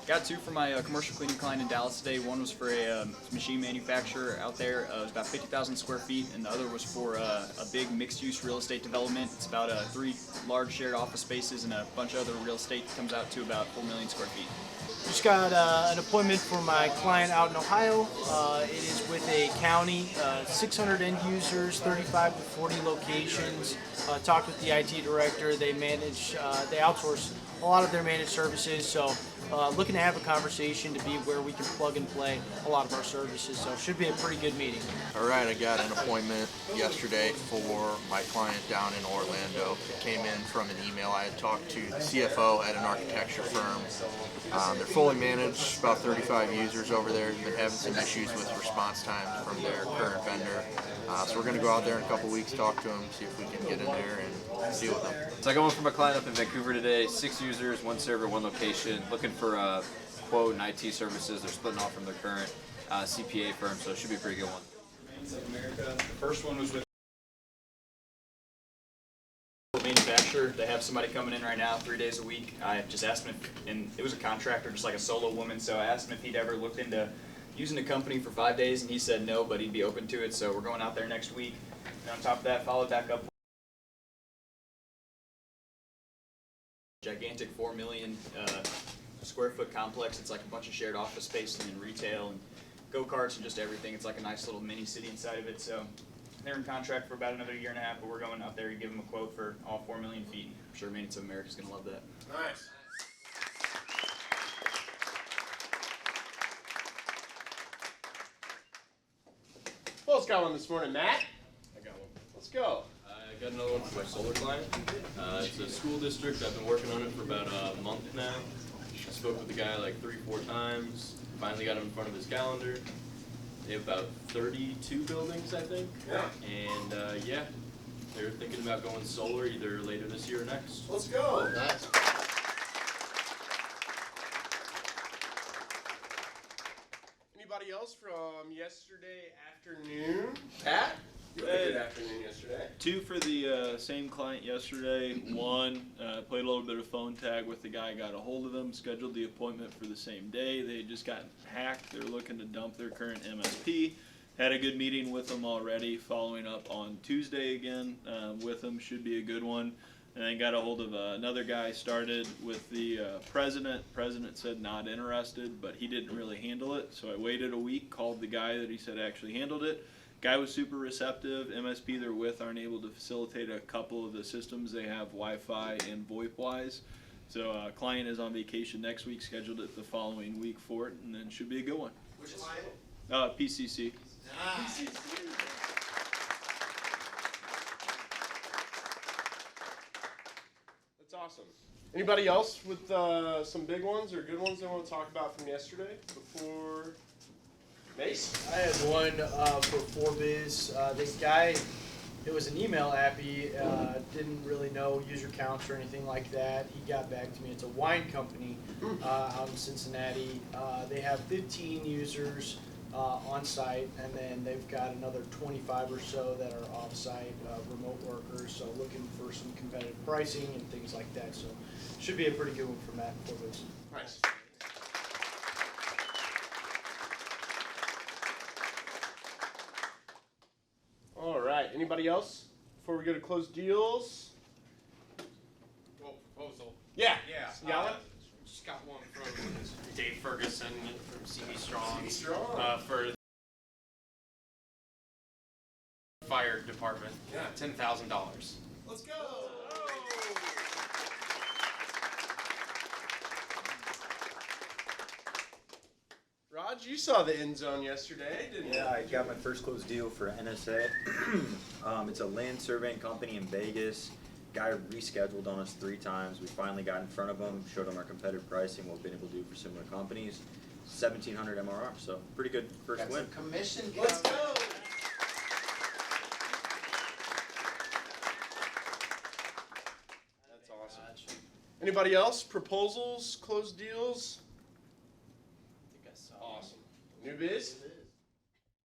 Got two for my commercial cleaning client in Dallas today. One was for a machine manufacturer out there. It was about 50,000 square feet, and the other was for a big mixed-use real estate development. It's about 3 large shared office spaces and a bunch of other real estate. Comes out to about 4 million square feet. Just got an appointment for my client out in Ohio. It is with a county, 600 end users, 35 to 40 locations. Talked with the IT director. They outsource a lot of their managed services. So looking to have a conversation to be where we can plug and play a lot of our services. So it should be a pretty good meeting. All right, I got an appointment yesterday for my client down in Orlando. It came in from an email. I had talked to the CFO at an architecture firm. They're fully managed, about 35 users over there. They've been having some issues with response times from their current vendor. So we're going to go out there in a couple weeks, talk to them, see if we can get in there and deal with them. So I got one from a client up in Vancouver today, 6 users, 1 server, 1 location, looking for a quote and IT services. They're splitting off from their current CPA firm, so it should be a pretty good one. The first one was with a manufacturer. They have somebody coming in right now 3 days a week. I just asked him if, and it was a contractor, just like a solo woman, so I asked him if he'd ever looked into using the company for 5 days, and he said no, but he'd be open to it, so we're going out there next week. And on top of that, followed back up gigantic 4 million square foot complex. It's like a bunch of shared office space and then retail and go-karts and just everything. It's like a nice little mini city inside of it. So they're in contract for about another 1.5 years, but we're going out there to give them a quote for all 4 million feet. I'm sure Maintenance of America is going to love that. Nice. Well, let's got one this morning, Matt. I got one. Let's go. I got another one for my solar client. It's a school district. I've been working on it for about a month now. I spoke with the guy like 3-4 times. Finally got him in front of his calendar. They have about 32 buildings, I think. Yeah. And yeah, they're thinking about going solar either later this year or next. Let's go. Nice. Anybody else from yesterday afternoon? Pat? You had a good afternoon yesterday. 2 for the same client yesterday. 1, played a little bit of phone tag with the guy, got a hold of them, scheduled the appointment for the same day. They had just gotten hacked. They're looking to dump their current MSP. Had a good meeting with them already, following up on Tuesday again with them. Should be a good one. And then got a hold of another guy, started with the president. President said not interested, but he didn't really handle it. So I waited a week, called the guy that he said actually handled it. Guy was super receptive. MSP they're with aren't able to facilitate a couple of the systems they have Wi-Fi and VoIP-wise. So client is on vacation next week, scheduled it the following week for it, and then should be a good one. Which client? PCC. Nice. That's awesome. Anybody else with some big ones or good ones they want to talk about from yesterday before Mace? I had one for 4Biz. This guy, it was an email app. He didn't really know user counts or anything like that. He got back to me. It's a wine company out in Cincinnati. They have 15 users on site, and then they've got another 25 or so that are off site, remote workers. So looking for some competitive pricing and things like that. So should be a pretty good one for Matt and 4Biz. Nice. All right. Anybody else before we go to close deals? Well, proposal. Yeah. Yeah. You got one? Just got one from Dave Ferguson from CB Strong. CB Strong. For the fire department. Yeah. $10,000. Let's go. Raj, you saw the end zone yesterday, didn't you? Yeah, I got my first closed deal for NSA. It's a land surveying company in Vegas. Guy rescheduled on us 3 times. We finally got in front of him, showed him our competitive pricing, what we've been able to do for similar companies. 1,700 MRR, so pretty good first win. Commission. Let's go. That's awesome. Anybody else? Proposals, closed deals? I think I saw. Awesome. New biz?